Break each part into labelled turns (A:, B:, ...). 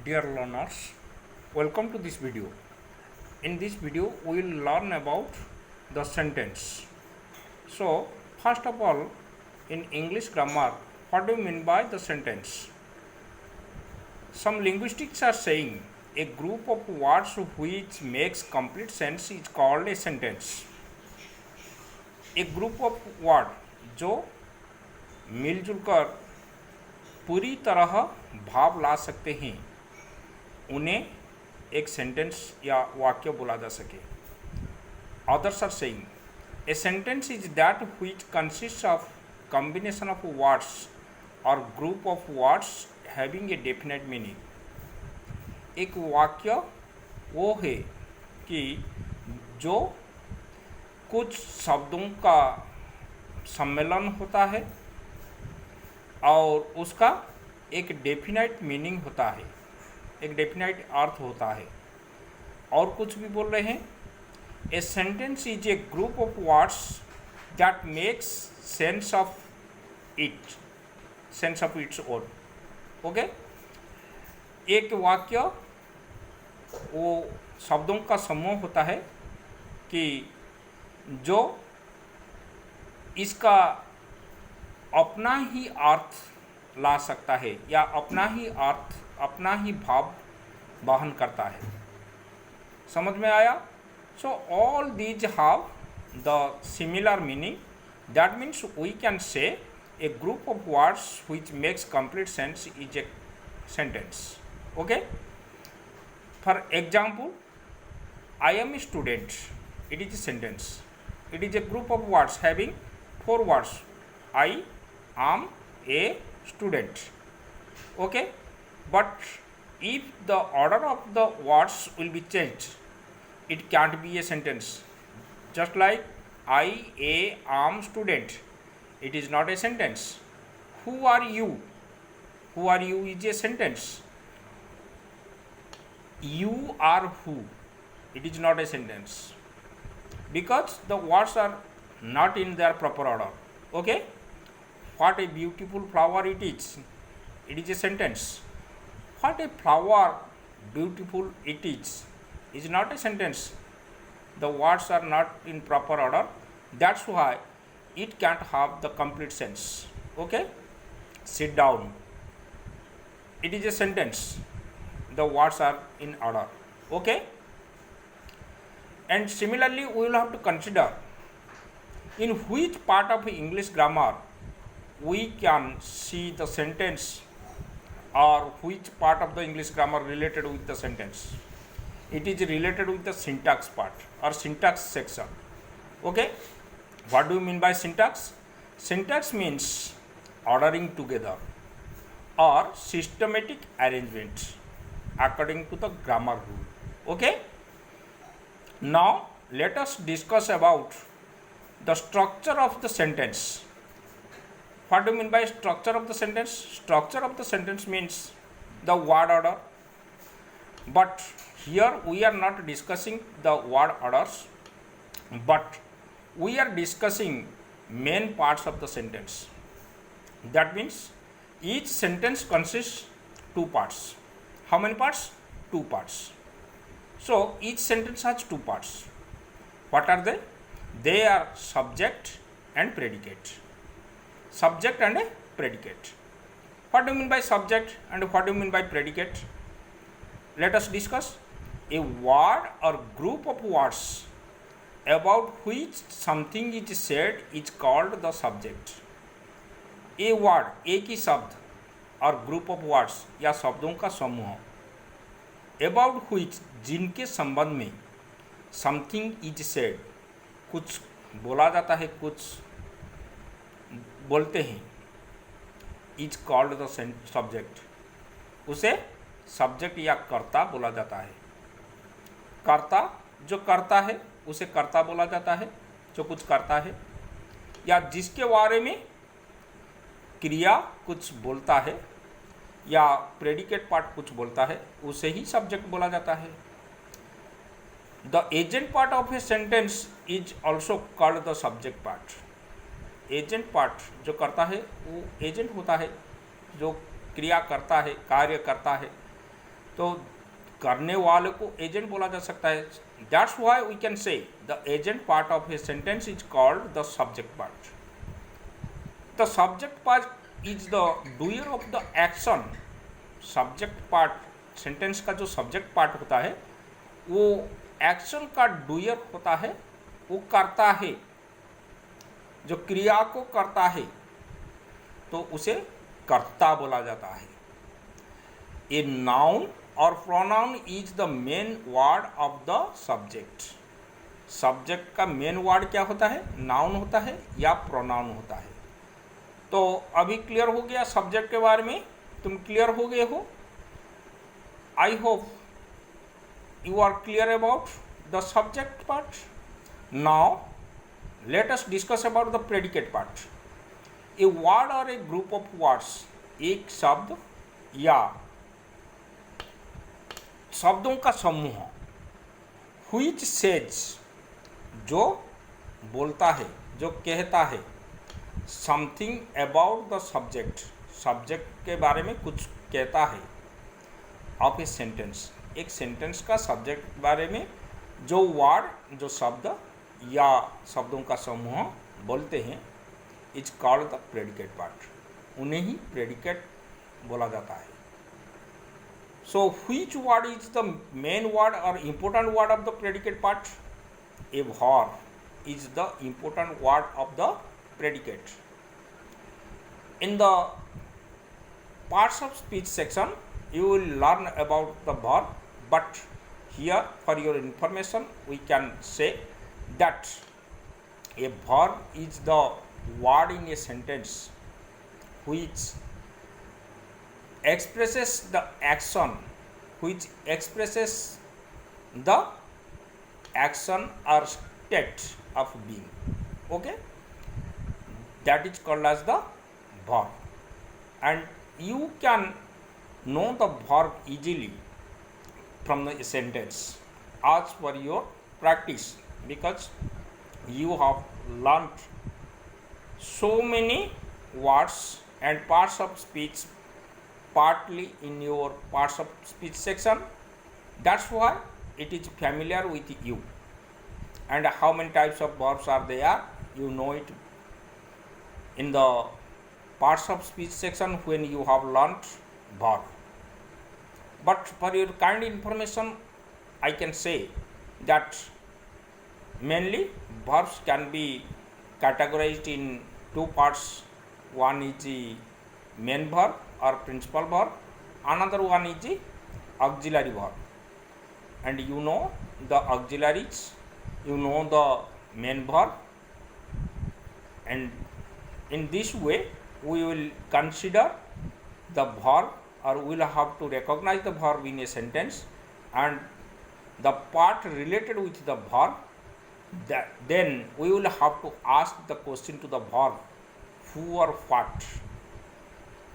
A: Dear learners, welcome to this video. In this video, we will learn about the sentence. So, first of all, in English grammar, what do you mean by the sentence? Some linguistics are saying a group of words which makes complete sense is called a sentence. A group of words जो मिलजुल कर पूरी तरह भाव ला सकते हैं उन्हें एक सेंटेंस या वाक्य बोला जा सके. Others are saying a sentence is that which consists of combination of words or group of words having a definite meaning. एक वाक्य वो है कि जो कुछ शब्दों का सम्मेलन होता है और उसका एक डेफिनाइट मीनिंग होता है, एक डेफिनाइट अर्थ होता है. और कुछ भी बोल रहे हैं, ए sentence is a group of words that makes sense of its own. Okay, एक वाक्य वो शब्दों का समूह होता है कि जो इसका अपना ही अर्थ ला सकता है या अपना ही अर्थ, अपना ही भाव वहन करता है. समझ में आया? So all these have the similar meaning. That means we can say a group of words which makes complete sense is a sentence. Okay, for example, I am a student. It is a sentence. It is a group of words having 4 words. I am a student. Okay, but if the order of the words will be changed, it can't be a sentence. Just like am student, it is not a sentence. Who are you? Who are you is a sentence. You are who, it is not a sentence, because the words are not in their proper order. Okay, what a beautiful flower it is a sentence. What a flower beautiful it is not a sentence. The words are not in proper order, that's why it can't have the complete sense. Okay, sit down, it is a sentence. The words are in order. Okay, and similarly we will have to consider in which part of English grammar we can see the sentence, or which part of the English grammar related with the sentence. It is related with the syntax part or syntax section. Okay, what do you mean by syntax? Syntax means ordering together or systematic arrangement according to the grammar rule. Okay, now let us discuss about the structure of the sentence. What do you mean by structure of the sentence? Structure of the sentence means the word order, but here we are not discussing the word orders, but we are discussing main parts of the sentence. That means each sentence consists 2 parts. How many parts? 2 parts. So each sentence has 2 parts. What are they? They are subject and predicate. Subject and a predicate. What do you mean by subject and what do you mean by predicate? Let us discuss. A word or group of words about which something is said is called the subject. A word, एक ही शब्द और group of words या शब्दों का समूह about which, जिनके संबंध में something is said, कुछ बोला जाता है, कुछ बोलते हैं, is called the subject. उसे subject या कर्ता बोला जाता है. कर्ता जो करता है उसे कर्ता बोला जाता है, जो कुछ करता है, या जिसके बारे में क्रिया कुछ बोलता है या प्रेडिकेट पार्ट कुछ बोलता है, उसे ही सब्जेक्ट बोला जाता है. The agent part of a sentence is also called the subject part. Agent part जो करता है वो एजेंट होता है, जो क्रिया करता है, कार्य करता है, तो करने वाले को एजेंट बोला जा सकता है. That's why we can say the agent part of a sentence is called the subject part. The subject part is the doer of the action. Subject part sentence का जो सब्जेक्ट पार्ट होता है वो action का डूयर होता है, वो करता है, जो क्रिया को करता है तो उसे कर्ता बोला जाता है. ए नाउन और pronoun is the main word of the subject. Subject का मेन वर्ड क्या होता है? नाउन होता है या प्रोनाउन होता है. तो अभी क्लियर हो गया सब्जेक्ट के बारे में, तुम क्लियर हो गए हो. I hope you are clear about the subject part. Now let us discuss about the predicate part. A word or a group of words, एक शब्द या शब्दों का समूह, which says, जो बोलता है, जो कहता है, something about the subject, subject के बारे में कुछ कहता है, of a sentence, एक सेंटेंस का सब्जेक्ट के बारे में जो वर्ड, जो शब्द या शब्दों का समूह बोलते हैं, is called the predicate part. उन्हें ही प्रेडिकेट बोला जाता है. So which word is the main word और important word of the predicate part? A verb is the important word of the predicate. In the parts of speech section you will learn about the verb, but here for your information we can say that a verb is the word in a sentence which expresses the action, which expresses the action or state of being. Okay, that is called as the verb, and you can know the verb easily from the sentence as per your practice, because you have learnt so many words and parts of speech partly in your parts of speech section. That's why it is familiar with you. And how many types of verbs are there, you know it in the parts of speech section when you have learnt verb. But for your kind information, I can say that mainly verbs can be categorized in two parts. One is the main verb or principal verb, another one is the auxiliary verb. And you know the auxiliaries, you know the main verb, and in this way we will consider the verb, or we will have to recognize the verb in a sentence and the part related with the verb. That then we will have to ask the question to the verb, who or what.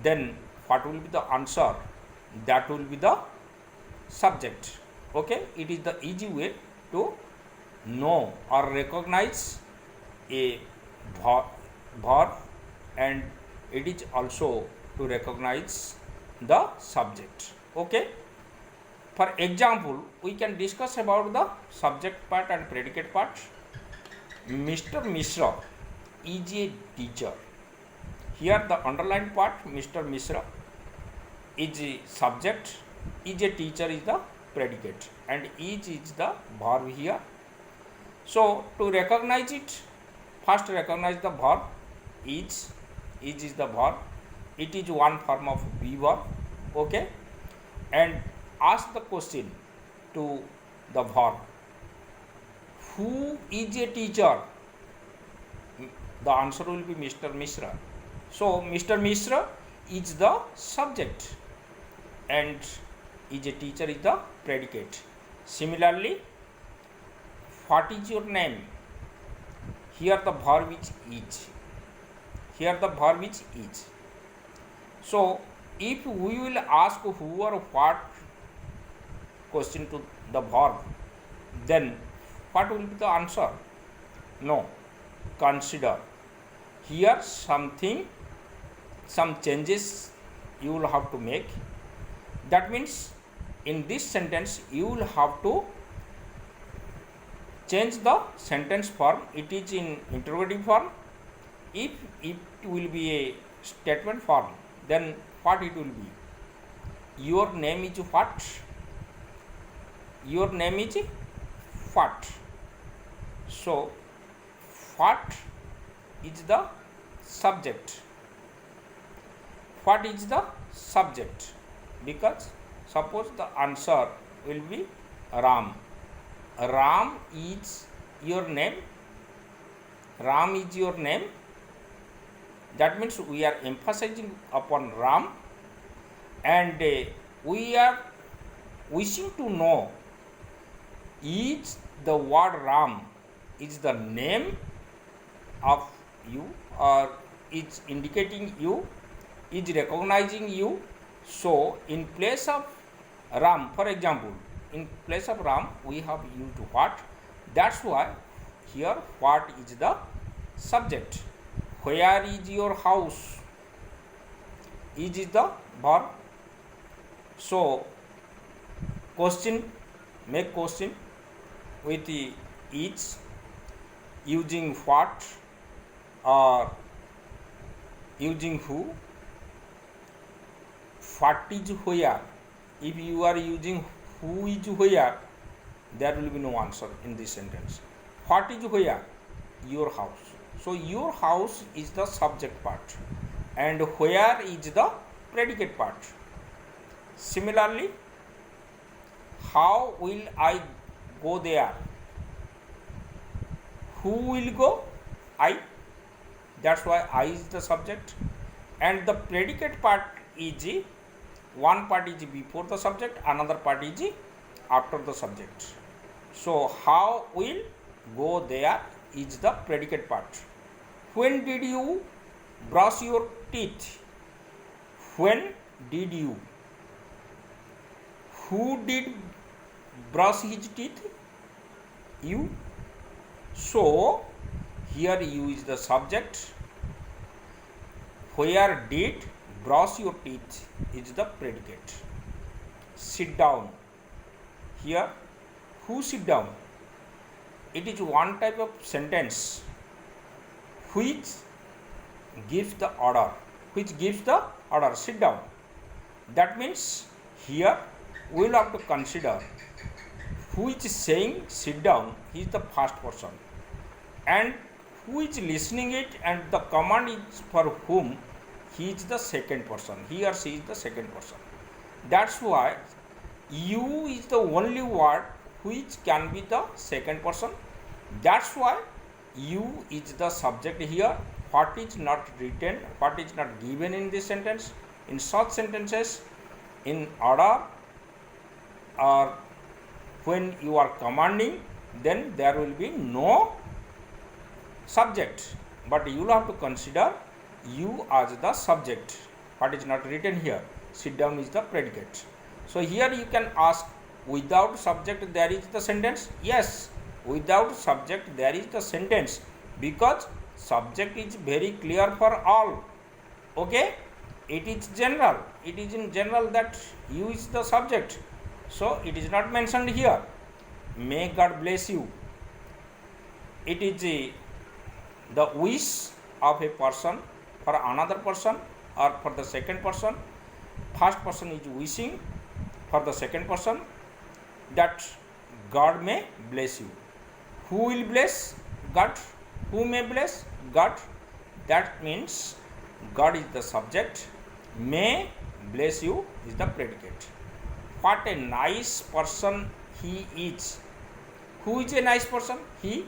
A: Then what will be the answer? That will be the subject. Okay, it is the easy way to know or recognize a verb, and it is also to recognize the subject. Okay, for example, we can discuss about the subject part and predicate part. Mr. Mishra is a teacher. Here the underlined part, Mr. Mishra is a subject, is a teacher is the predicate, and is the verb here. So to recognize it, first recognize the verb. Is the verb. It is one form of be verb. Okay, and ask the question to the verb, who is a teacher? The answer will be Mr. Mishra. So Mr. Mishra is the subject and is a teacher is the predicate. Similarly, what is your name? Here the verb is. Here the verb is. So if we will ask who or what question to the verb, then what will be the answer? No. Consider. Here some changes you will have to make. That means in this sentence you will have to change the sentence form. It is in interrogative form. If it will be a statement form, then what it will be? Your name is what? Your name is what? So what is the subject? What is the subject? Because suppose the answer will be Ram. Ram is your name. Ram is your name. That means we are emphasizing upon Ram, and we are wishing to know, is the word Ram is the name of you, or is indicating you, is recognizing you. So in place of Ram, for example, in place of Ram we have used what. That's why here what is the subject. Where is your house? Is the verb. So question, make question with the is, using what or using who. What is where. If you are using who is where, there will be no answer in this sentence. What is where? Your house. So your house is the subject part and where is the predicate part. Similarly, how will I go there? Who will go? I. That's why I is the subject, and the predicate part is, one part is before the subject, another part is after the subject. So how will go there is the predicate part. When did you brush your teeth? When did you? Who did brush his teeth? You. So here you is the subject. Where did brush your teeth is the predicate. Sit down. Here who sit down? It is one type of sentence which gives the order. Which gives the order. Sit down. That means here we will have to consider who is saying sit down. He is the first person, and who is listening it, and the command is for whom. He is the second person. He or she is the second person. That's why you is the only word which can be the second person. That's why you is the subject here. What is not written, what is not given in this sentence. In such sentences, in order or when you are commanding, then there will be no subject, but you will have to consider you as the subject. What is not written here? Sit down is the predicate. So here you can ask, without subject there is the sentence? Yes, without subject there is the sentence, because subject is very clear for all. Okay, it is general. It is in general that you is the subject. So it is not mentioned here. May God bless you. It is the wish of a person for another person or for the second person. First person is wishing for the second person that God may bless you. Who will bless? God. Who may bless? God. That means God is the subject. May bless you is the predicate. What a nice person he is. Who is a nice person? He.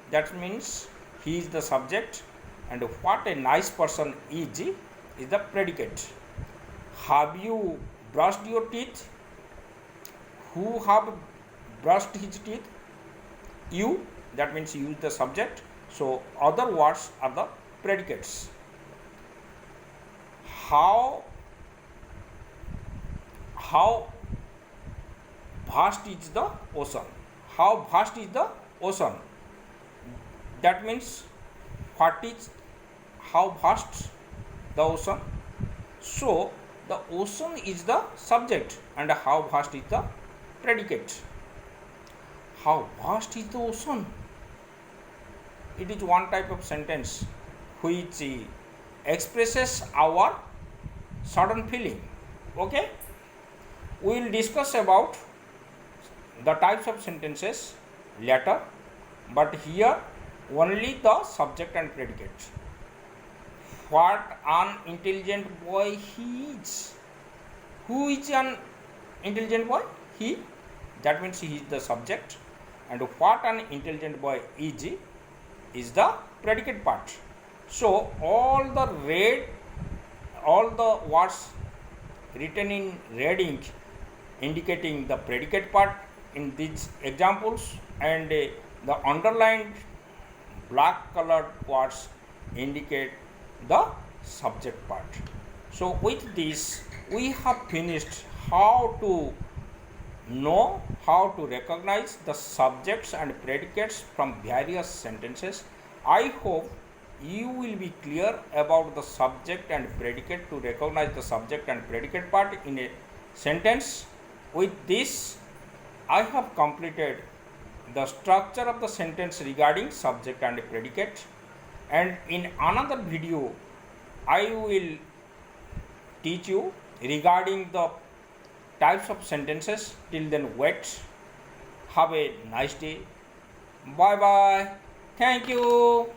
A: That means he is the subject, and what a nice person is the predicate. Have you brushed your teeth? Who have brushed his teeth? You. That means you is the subject. So other words are the predicates. How vast is the ocean? How vast is the ocean? That means what is, how vast the ocean? So The ocean is the subject and how vast is the predicate. How vast is the ocean? It is one type of sentence which expresses our sudden feeling. Okay? We will discuss about the types of sentences later, but here only the subject and predicate. What an intelligent boy he is. Who is an intelligent boy? He. That means he is the subject. And what an intelligent boy is the predicate part. So all the words written in red ink indicating the predicate part in these examples, and the underlined black colored words indicate the subject part. So with this we have finished how to know how to recognize the subjects and predicates from various sentences. I hope you will be clear about the subject and predicate to recognize the subject and predicate part in a sentence. With this, I have completed the structure of the sentence regarding subject and predicate, and in another video I will teach you regarding the types of sentences. Till then, wait. Have a nice day. Bye bye. Thank you.